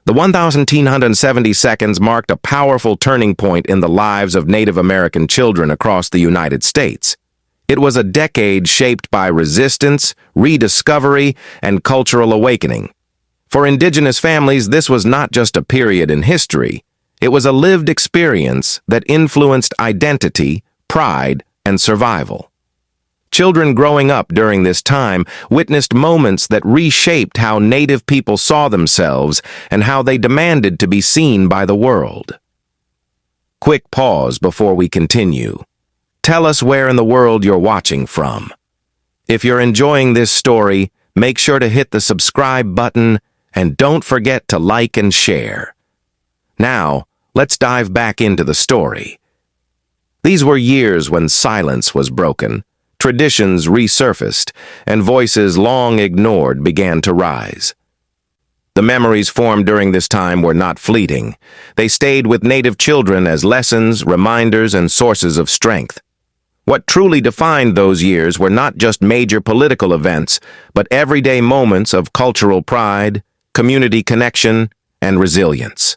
The 1,370 seconds marked a powerful turning point in the lives of Native American children across the United States. It was a decade shaped by resistance, rediscovery, and cultural awakening. For Indigenous families, this was not just a period in history. It was a lived experience that influenced identity, pride, and survival. Children growing up during this time witnessed moments that reshaped how Native people saw themselves and how they demanded to be seen by the world. Quick pause before we continue. Tell us where in the world you're watching from. If you're enjoying this story, make sure to hit the subscribe button and don't forget to like and share. Now, let's dive back into the story. These were years when silence was broken, traditions resurfaced, and voices long ignored began to rise. The memories formed during this time were not fleeting. They stayed with Native children as lessons, reminders, and sources of strength. What truly defined those years were not just major political events, but everyday moments of cultural pride, community connection, and resilience.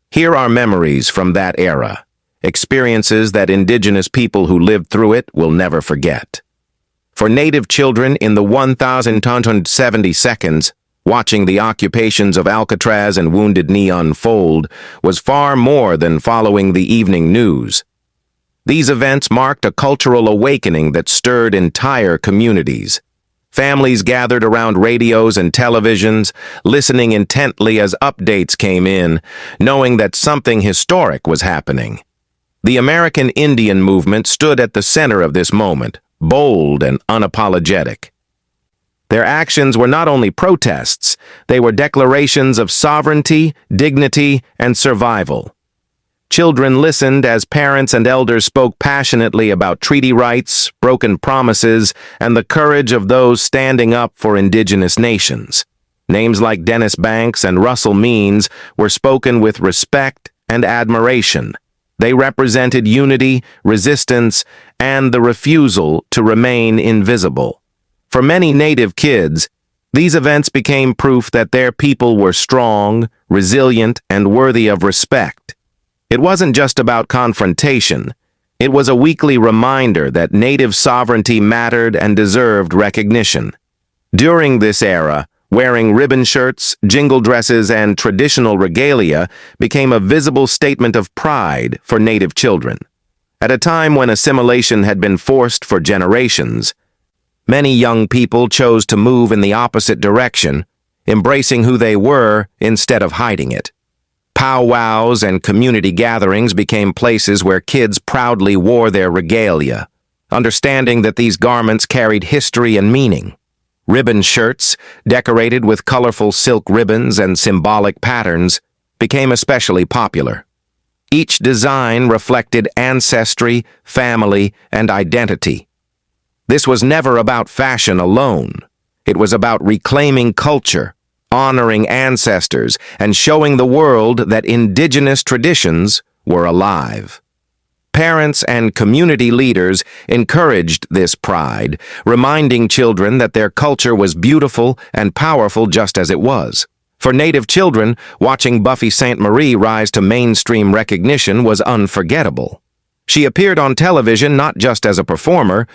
Here are memories from that era, experiences that Indigenous people who lived through it will never forget. For Native children in the 1,270 seconds, watching the occupations of Alcatraz and Wounded Knee unfold was far more than following the evening news. These events marked a cultural awakening that stirred entire communities. Families gathered around radios and televisions, listening intently as updates came in, knowing that something historic was happening. The American Indian movement stood at the center of this moment, bold and unapologetic. Their actions were not only protests, they were declarations of sovereignty, dignity, and survival. Children listened as parents and elders spoke passionately about treaty rights, broken promises, and the courage of those standing up for Indigenous nations. Names like Dennis Banks and Russell Means were spoken with respect and admiration. They represented unity, resistance, and the refusal to remain invisible. For many Native kids, these events became proof that their people were strong, resilient, and worthy of respect. It wasn't just about confrontation. It was a weekly reminder that Native sovereignty mattered and deserved recognition. During this era, wearing ribbon shirts, jingle dresses, and traditional regalia became a visible statement of pride for Native children. At a time when assimilation had been forced for generations, many young people chose to move in the opposite direction, embracing who they were instead of hiding it. Pow-wows and community gatherings became places where kids proudly wore their regalia, understanding that these garments carried history and meaning. Ribbon shirts, decorated with colorful silk ribbons and symbolic patterns, became especially popular. Each design reflected ancestry, family, and identity. This was never about fashion alone. It was about reclaiming culture, honoring ancestors, and showing the world that Indigenous traditions were alive. Parents and community leaders encouraged this pride, reminding children that their culture was beautiful and powerful just as it was. For Native children, watching Buffy Sainte-Marie rise to mainstream recognition was unforgettable. She appeared on television not just as a performer,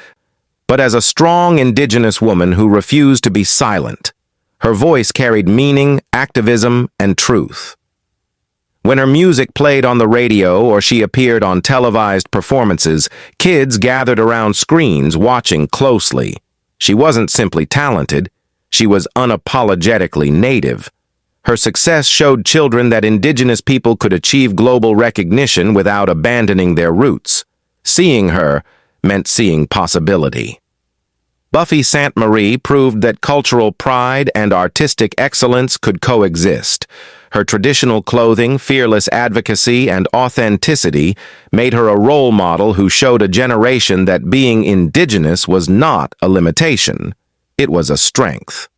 but as a strong Indigenous woman who refused to be silent. Her voice carried meaning, activism, and truth. When her music played on the radio or she appeared on televised performances, kids gathered around screens watching closely. She wasn't simply talented, she was unapologetically Native. Her success showed children that Indigenous people could achieve global recognition without abandoning their roots. Seeing her meant seeing possibility. Buffy Sainte-Marie proved that cultural pride and artistic excellence could coexist. Her traditional clothing, fearless advocacy, and authenticity made her a role model who showed a generation that being Indigenous was not a limitation. It was a strength.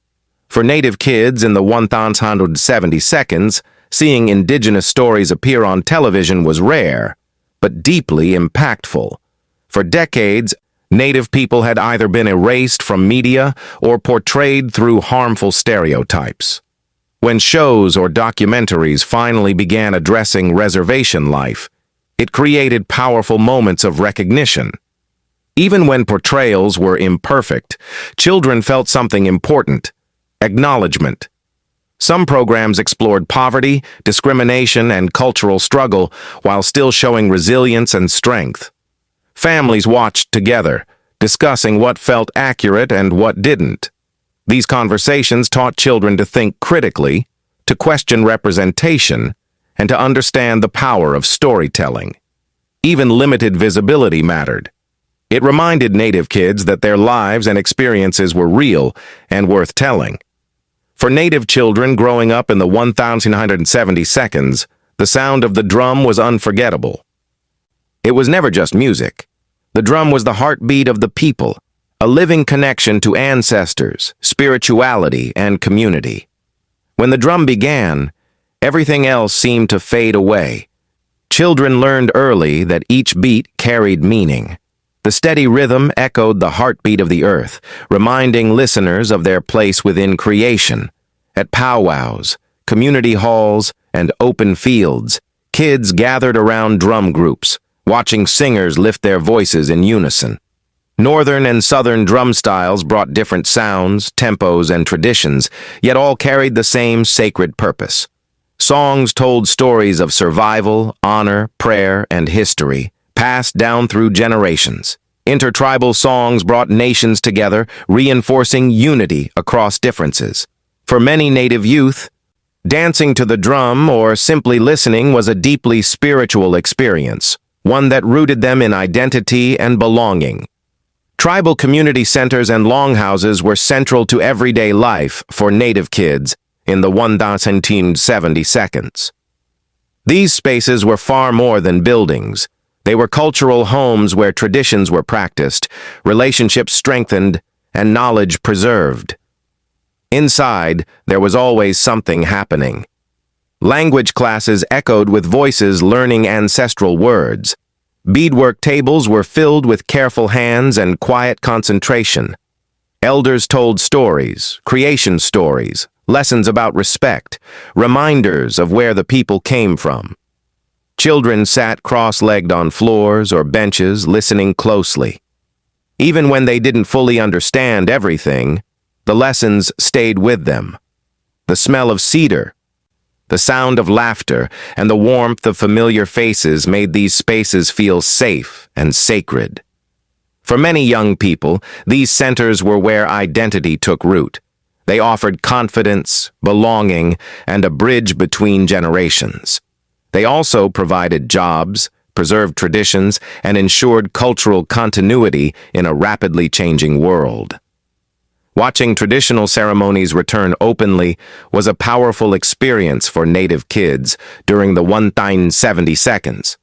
For Native kids in the 1,270 seconds, seeing Indigenous stories appear on television was rare, but deeply impactful. For decades, Native people had either been erased from media or portrayed through harmful stereotypes. When shows or documentaries finally began addressing reservation life, it created powerful moments of recognition. Even when portrayals were imperfect, children felt something important: acknowledgement. Some programs explored poverty, discrimination, and cultural struggle while still showing resilience and strength. Families watched together, discussing what felt accurate and what didn't. These conversations taught children to think critically, to question representation, and to understand the power of storytelling. Even limited visibility mattered. It reminded Native kids that their lives and experiences were real and worth telling. For Native children growing up in the 1970 seconds, the sound of the drum was unforgettable. It was never just music. The drum was the heartbeat of the people, a living connection to ancestors, spirituality, and community. When the drum began, everything else seemed to fade away. Children learned early that each beat carried meaning. The steady rhythm echoed the heartbeat of the earth, reminding listeners of their place within creation. At pow-wows, community halls, and open fields, kids gathered around drum groups, watching singers lift their voices in unison. Northern and southern drum styles brought different sounds, tempos, and traditions, yet all carried the same sacred purpose. Songs told stories of survival, honor, prayer, and history, passed down through generations. Intertribal songs brought nations together, reinforcing unity across differences. For many Native youth, dancing to the drum or simply listening was a deeply spiritual experience, one that rooted them in identity and belonging. Tribal community centers and longhouses were central to everyday life for Native kids in the 1970 seconds. These spaces were far more than buildings. They were cultural homes where traditions were practiced, relationships strengthened, and knowledge preserved. Inside, there was always something happening. Language classes echoed with voices learning ancestral words. Beadwork tables were filled with careful hands and quiet concentration. Elders told stories, creation stories, lessons about respect, reminders of where the people came from. Children sat cross-legged on floors or benches, listening closely. Even when they didn't fully understand everything, the lessons stayed with them. The smell of cedar, the sound of laughter, and the warmth of familiar faces made these spaces feel safe and sacred. For many young people, these centers were where identity took root. They offered confidence, belonging, and a bridge between generations. They also provided jobs, preserved traditions, and ensured cultural continuity in a rapidly changing world. Watching traditional ceremonies return openly was a powerful experience for Native kids during the 1970 seconds.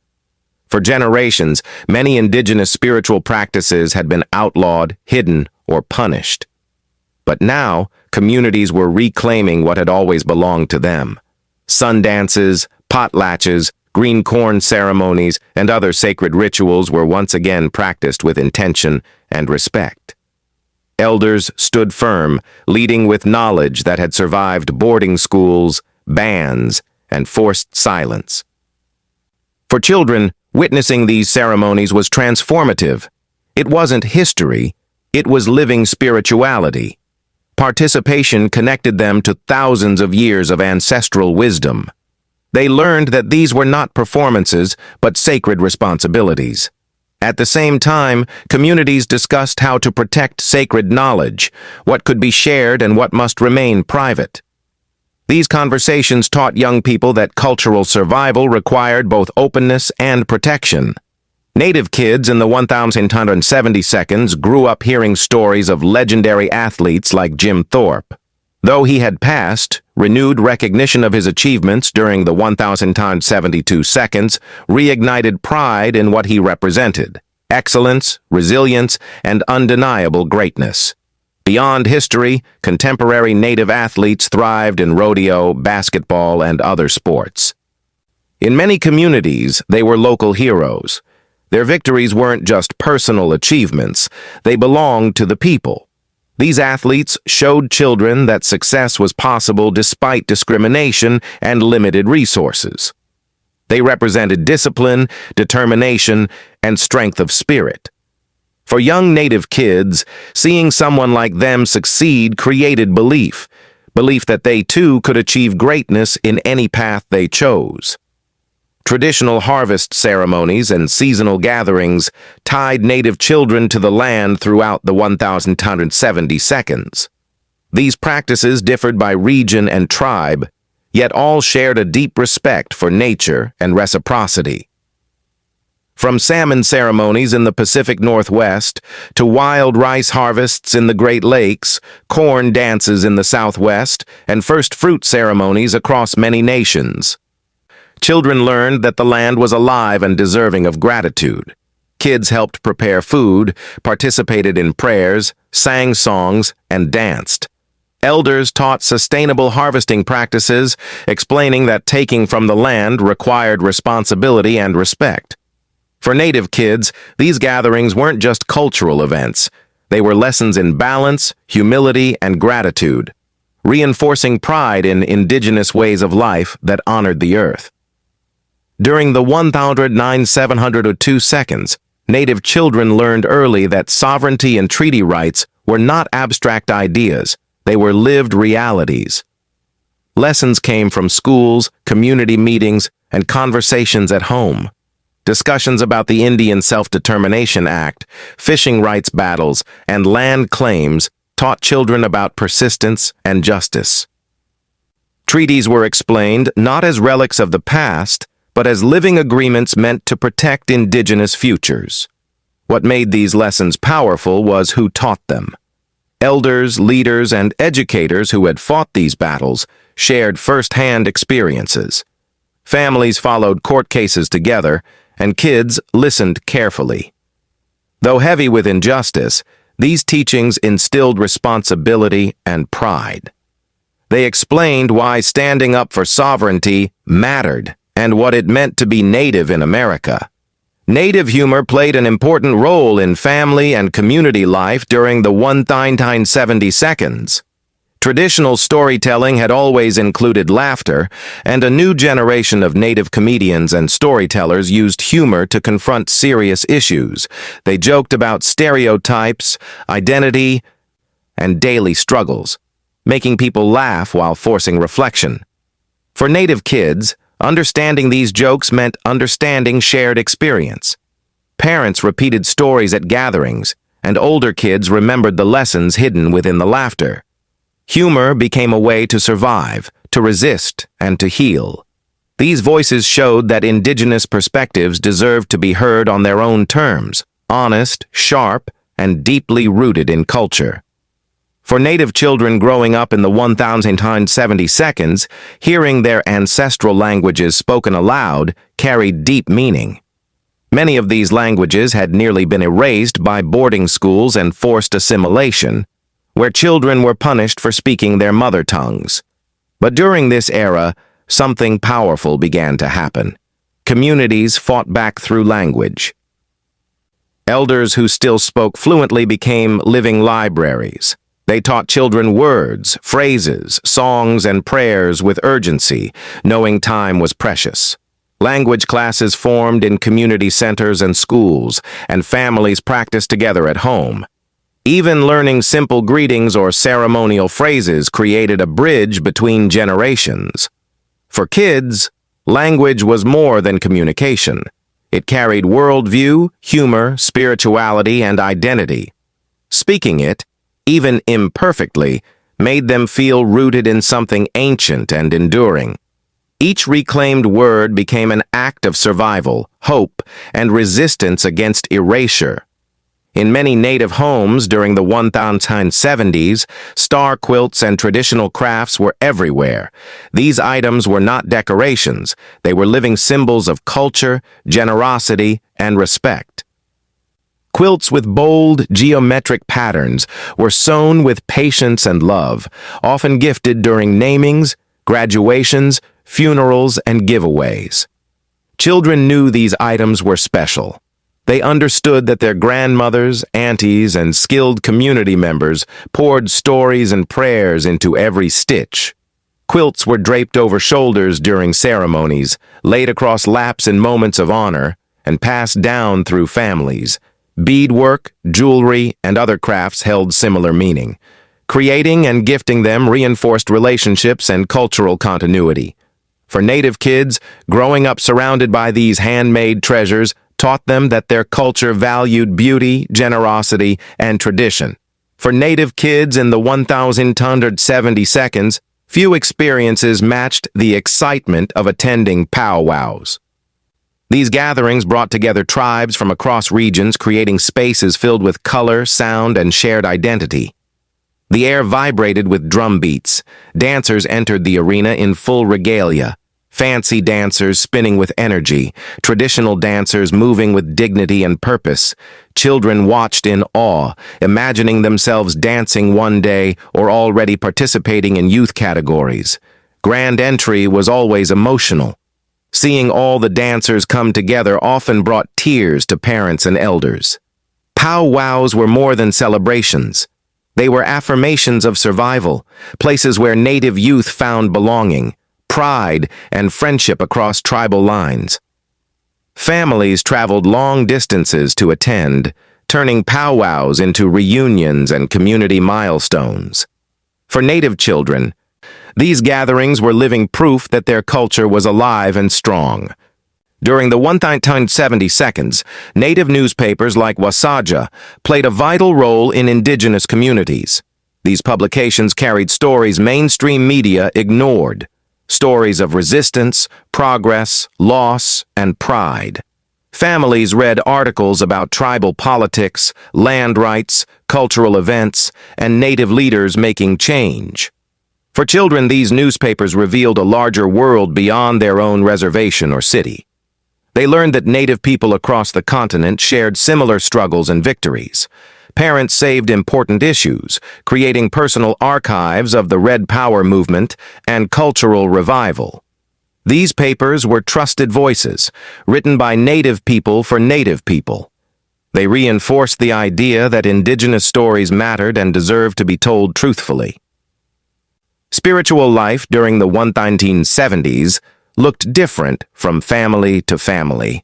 For generations, many indigenous spiritual practices had been outlawed, hidden, or punished. But now, communities were reclaiming what had always belonged to them. Sun dances, potlatches, green corn ceremonies, and other sacred rituals were once again practiced with intention and respect. Elders stood firm, leading with knowledge that had survived boarding schools, bans, and forced silence. For children, witnessing these ceremonies was transformative. It wasn't history, it was living spirituality. Participation connected them to thousands of years of ancestral wisdom. They learned that these were not performances, but sacred responsibilities. At the same time, communities discussed how to protect sacred knowledge, what could be shared and what must remain private. These conversations taught young people that cultural survival required both openness and protection. Native kids in the 1970 seconds grew up hearing stories of legendary athletes like Jim Thorpe. Though he had passed, renewed recognition of his achievements during the 1972 seconds reignited pride in what he represented: excellence, resilience, and undeniable greatness. Beyond history, contemporary Native athletes thrived in rodeo, basketball, and other sports. In many communities, they were local heroes. Their victories weren't just personal achievements, they belonged to the people. These athletes showed children that success was possible despite discrimination and limited resources. They represented discipline, determination, and strength of spirit. For young Native kids, seeing someone like them succeed created belief that they too could achieve greatness in any path they chose. Traditional harvest ceremonies and seasonal gatherings tied Native children to the land throughout the 1,270 seconds. These practices differed by region and tribe, yet all shared a deep respect for nature and reciprocity. From salmon ceremonies in the Pacific Northwest to wild rice harvests in the Great Lakes, corn dances in the Southwest, and first fruit ceremonies across many nations, children learned that the land was alive and deserving of gratitude. Kids helped prepare food, participated in prayers, sang songs, and danced. Elders taught sustainable harvesting practices, explaining that taking from the land required responsibility and respect. For Native kids, these gatherings weren't just cultural events. They were lessons in balance, humility, and gratitude, reinforcing pride in indigenous ways of life that honored the earth. During the 1,702 seconds, Native children learned early that sovereignty and treaty rights were not abstract ideas, they were lived realities. Lessons came from schools, community meetings, and conversations at home. Discussions about the Indian Self-Determination Act, fishing rights battles, and land claims taught children about persistence and justice. Treaties were explained not as relics of the past, but as living agreements meant to protect indigenous futures. What made these lessons powerful was who taught them. Elders, leaders, and educators who had fought these battles shared first-hand experiences. Families followed court cases together, and kids listened carefully. Though heavy with injustice, these teachings instilled responsibility and pride. They explained why standing up for sovereignty mattered and what it meant to be Native in America. Native humor played an important role in family and community life during the 1,970 seconds. Traditional storytelling had always included laughter, and a new generation of Native comedians and storytellers used humor to confront serious issues. They joked about stereotypes, identity, and daily struggles, making people laugh while forcing reflection. For Native kids, understanding these jokes meant understanding shared experience. Parents repeated stories at gatherings, and older kids remembered the lessons hidden within the laughter. Humor became a way to survive, to resist, and to heal. These voices showed that indigenous perspectives deserved to be heard on their own terms, honest, sharp, and deeply rooted in culture. For Native children growing up in the 1,070 seconds, hearing their ancestral languages spoken aloud carried deep meaning. Many of these languages had nearly been erased by boarding schools and forced assimilation, where children were punished for speaking their mother tongues. But during this era, something powerful began to happen. Communities fought back through language. Elders who still spoke fluently became living libraries. They taught children words, phrases, songs, and prayers with urgency, knowing time was precious. Language classes formed in community centers and schools, and families practiced together at home. Even learning simple greetings or ceremonial phrases created a bridge between generations. For kids, language was more than communication. It carried worldview, humor, spirituality, and identity. Speaking it, even imperfectly, made them feel rooted in something ancient and enduring. Each reclaimed word became an act of survival, hope, and resistance against erasure. In many Native homes during the 1970s, star quilts and traditional crafts were everywhere. These items were not decorations. They were living symbols of culture, generosity, and respect. Quilts with bold, geometric patterns were sewn with patience and love, often gifted during namings, graduations, funerals, and giveaways. Children knew these items were special. They understood that their grandmothers, aunties, and skilled community members poured stories and prayers into every stitch. Quilts were draped over shoulders during ceremonies, laid across laps in moments of honor, and passed down through families. Beadwork, jewelry, and other crafts held similar meaning. Creating and gifting them reinforced relationships and cultural continuity. For Native kids, growing up surrounded by these handmade treasures taught them that their culture valued beauty, generosity, and tradition. For Native kids in the 1,270 seconds, few experiences matched the excitement of attending pow-wows. These gatherings brought together tribes from across regions, creating spaces filled with color, sound, and shared identity. The air vibrated with drum beats. Dancers entered the arena in full regalia. Fancy dancers spinning with energy, traditional dancers moving with dignity and purpose. Children watched in awe, imagining themselves dancing one day or already participating in youth categories. Grand entry was always emotional. Seeing all the dancers come together often brought tears to parents and elders. Pow-wows were more than celebrations. They were affirmations of survival, places where Native youth found belonging, pride, and friendship across tribal lines. Families traveled long distances to attend, turning pow-wows into reunions and community milestones. For Native children, these gatherings were living proof that their culture was alive and strong. During the 1,970 seconds, Native newspapers like Wasaja played a vital role in Indigenous communities. These publications carried stories mainstream media ignored. Stories of resistance, progress, loss, and pride. Families read articles about tribal politics, land rights, cultural events, and Native leaders making change. For children, these newspapers revealed a larger world beyond their own reservation or city. They learned that Native people across the continent shared similar struggles and victories. Parents saved important issues, creating personal archives of the Red Power movement and cultural revival. These papers were trusted voices, written by Native people for Native people. They reinforced the idea that Indigenous stories mattered and deserved to be told truthfully. Spiritual life during the 1970s looked different from family to family.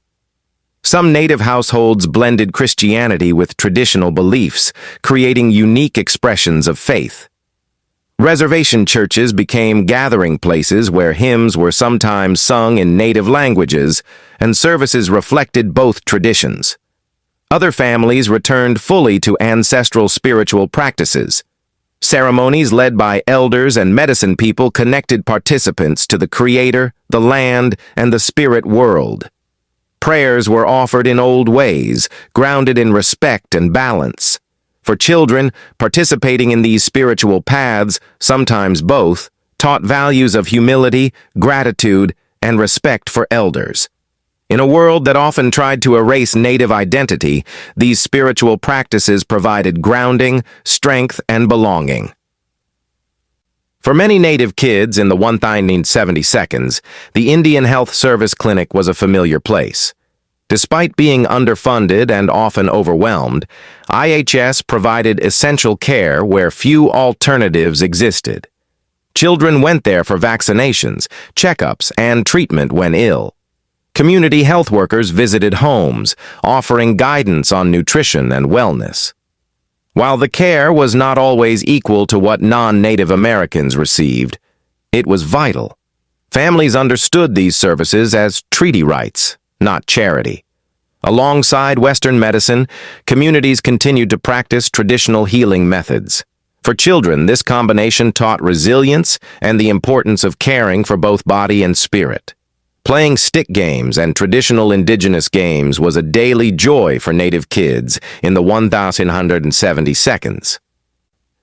Some Native households blended Christianity with traditional beliefs, creating unique expressions of faith. Reservation churches became gathering places where hymns were sometimes sung in Native languages, and services reflected both traditions. Other families returned fully to ancestral spiritual practices. Ceremonies led by elders and medicine people connected participants to the Creator, the land, and the spirit world. Prayers were offered in old ways, grounded in respect and balance. For children, participating in these spiritual paths, sometimes both, taught values of humility, gratitude, and respect for elders. In a world that often tried to erase Native identity, these spiritual practices provided grounding, strength, and belonging. For many Native kids in the 1970 seconds, the Indian Health Service Clinic was a familiar place. Despite being underfunded and often overwhelmed, IHS provided essential care where few alternatives existed. Children went there for vaccinations, checkups, and treatment when ill. Community health workers visited homes, offering guidance on nutrition and wellness. While the care was not always equal to what non-Native Americans received, it was vital. Families understood these services as treaty rights, not charity. Alongside Western medicine, communities continued to practice traditional healing methods. For children, this combination taught resilience and the importance of caring for both body and spirit. Playing stick games and traditional Indigenous games was a daily joy for Native kids in the 1970 seconds.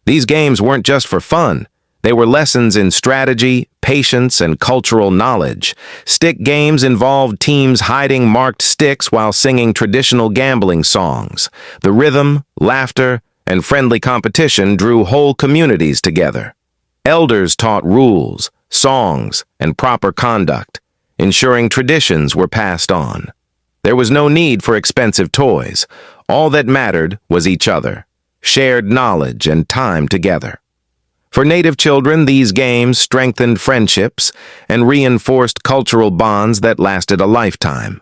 These games weren't just for fun. They were lessons in strategy, patience, and cultural knowledge. Stick games involved teams hiding marked sticks while singing traditional gambling songs. The rhythm, laughter, and friendly competition drew whole communities together. Elders taught rules, songs, and proper conduct, ensuring traditions were passed on. There was no need for expensive toys. All that mattered was each other, shared knowledge, and time together. For Native children, these games strengthened friendships and reinforced cultural bonds that lasted a lifetime.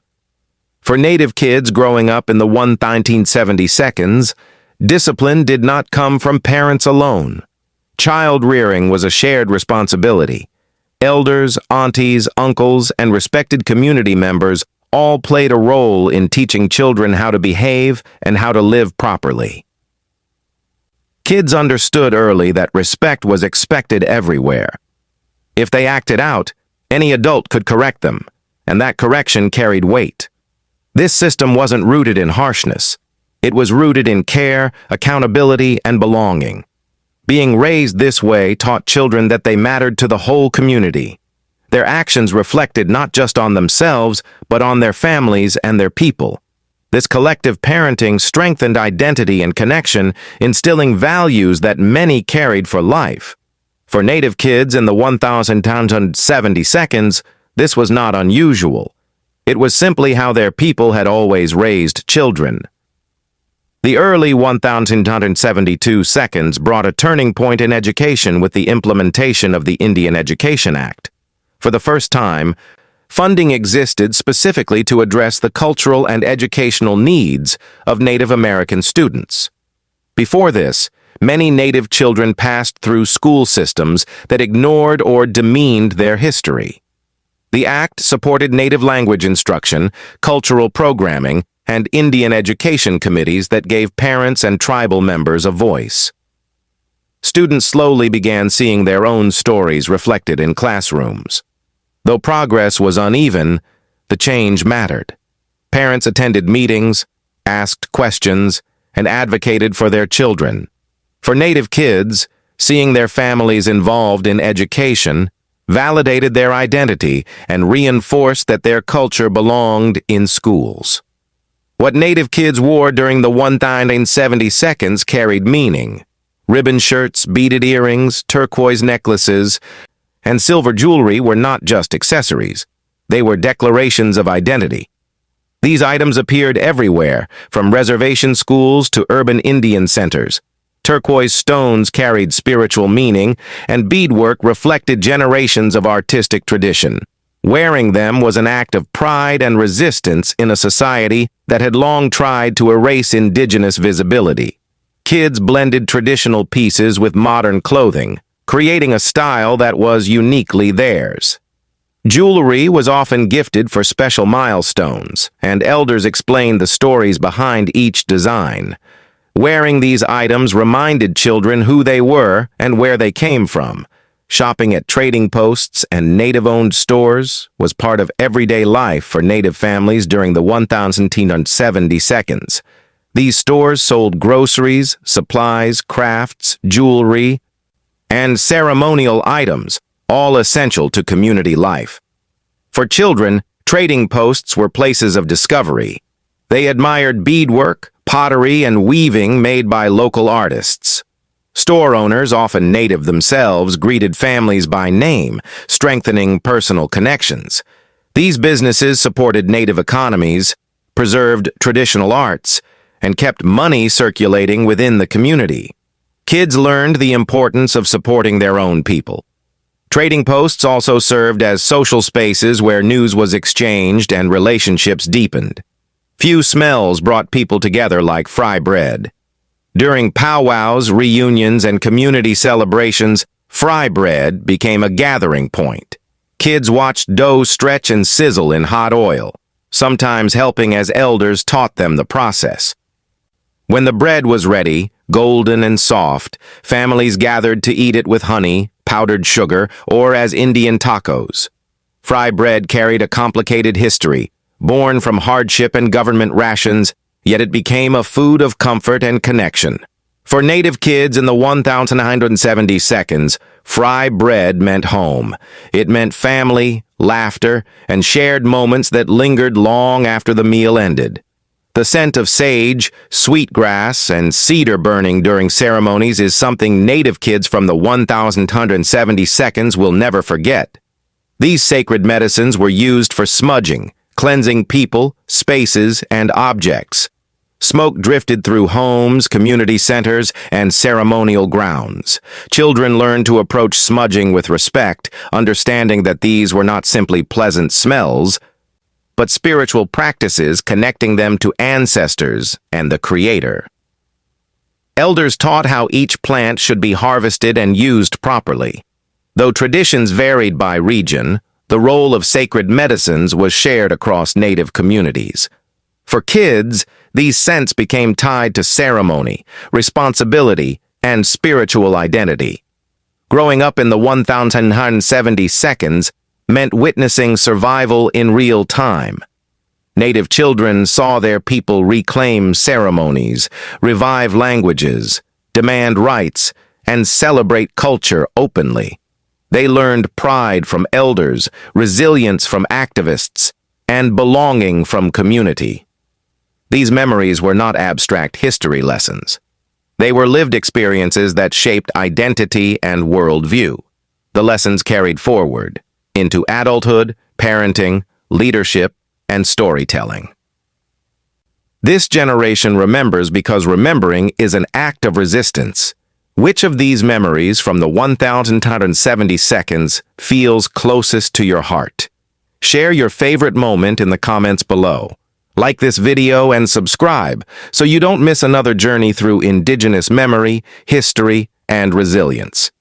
For Native kids growing up in the 1970s, discipline did not come from parents alone. Child rearing was a shared responsibility. Elders, aunties, uncles, and respected community members all played a role in teaching children how to behave and how to live properly. Kids understood early that respect was expected everywhere. If they acted out, any adult could correct them, and that correction carried weight. This system wasn't rooted in harshness. It was rooted in care, accountability, and belonging. Being raised this way taught children that they mattered to the whole community. Their actions reflected not just on themselves, but on their families and their people. This collective parenting strengthened identity and connection, instilling values that many carried for life. For Native kids in the 1970s, this was not unusual. It was simply how their people had always raised children. The early 1972 brought a turning point in education with the implementation of the Indian Education Act. For the first time, funding existed specifically to address the cultural and educational needs of Native American students. Before this, many Native children passed through school systems that ignored or demeaned their history. The Act supported Native language instruction, cultural programming, and Indian education committees that gave parents and tribal members a voice. Students slowly began seeing their own stories reflected in classrooms. Though progress was uneven, the change mattered. Parents attended meetings, asked questions, and advocated for their children. For Native kids, seeing their families involved in education validated their identity and reinforced that their culture belonged in schools. What Native kids wore during the 1970s carried meaning. Ribbon shirts, beaded earrings, turquoise necklaces, and silver jewelry were not just accessories. They were declarations of identity. These items appeared everywhere, from reservation schools to urban Indian centers. Turquoise stones carried spiritual meaning, and beadwork reflected generations of artistic tradition. Wearing them was an act of pride and resistance in a society that had long tried to erase Indigenous visibility. Kids blended traditional pieces with modern clothing, creating a style that was uniquely theirs. Jewelry was often gifted for special milestones, and elders explained the stories behind each design. Wearing these items reminded children who they were and where they came from. Shopping at trading posts and Native-owned stores was part of everyday life for Native families during the 1970s. These stores sold groceries, supplies, crafts, jewelry, and ceremonial items, all essential to community life. For children, trading posts were places of discovery. They admired beadwork, pottery, and weaving made by local artists. Store owners, often Native themselves, greeted families by name, strengthening personal connections. These businesses supported Native economies, preserved traditional arts, and kept money circulating within the community. Kids learned the importance of supporting their own people. Trading posts also served as social spaces where news was exchanged and relationships deepened. Few smells brought people together like fry bread. During pow-wows, reunions, and community celebrations, fry bread became a gathering point. Kids watched dough stretch and sizzle in hot oil, sometimes helping as elders taught them the process. When the bread was ready, golden and soft, families gathered to eat it with honey, powdered sugar, or as Indian tacos. Fry bread carried a complicated history, born from hardship and government rations, yet it became a food of comfort and connection. For Native kids in the 1970s, fry bread meant home. It meant family, laughter, and shared moments that lingered long after the meal ended. The scent of sage, sweetgrass, and cedar burning during ceremonies is something Native kids from the 1970s will never forget. These sacred medicines were used for smudging, cleansing people, spaces, and objects. Smoke drifted through homes, community centers, and ceremonial grounds. Children learned to approach smudging with respect, understanding that these were not simply pleasant smells, but spiritual practices connecting them to ancestors and the Creator. Elders taught how each plant should be harvested and used properly. Though traditions varied by region, the role of sacred medicines was shared across Native communities. For kids, these scents became tied to ceremony, responsibility, and spiritual identity. Growing up in the 1,170 seconds meant witnessing survival in real time. Native children saw their people reclaim ceremonies, revive languages, demand rights, and celebrate culture openly. They learned pride from elders, resilience from activists, and belonging from community. These memories were not abstract history lessons. They were lived experiences that shaped identity and worldview. The lessons carried forward into adulthood, parenting, leadership, and storytelling. This generation remembers because remembering is an act of resistance. Which of these memories from the 1,270 seconds feels closest to your heart? Share your favorite moment in the comments below. Like this video and subscribe so you don't miss another journey through Indigenous memory, history, and resilience.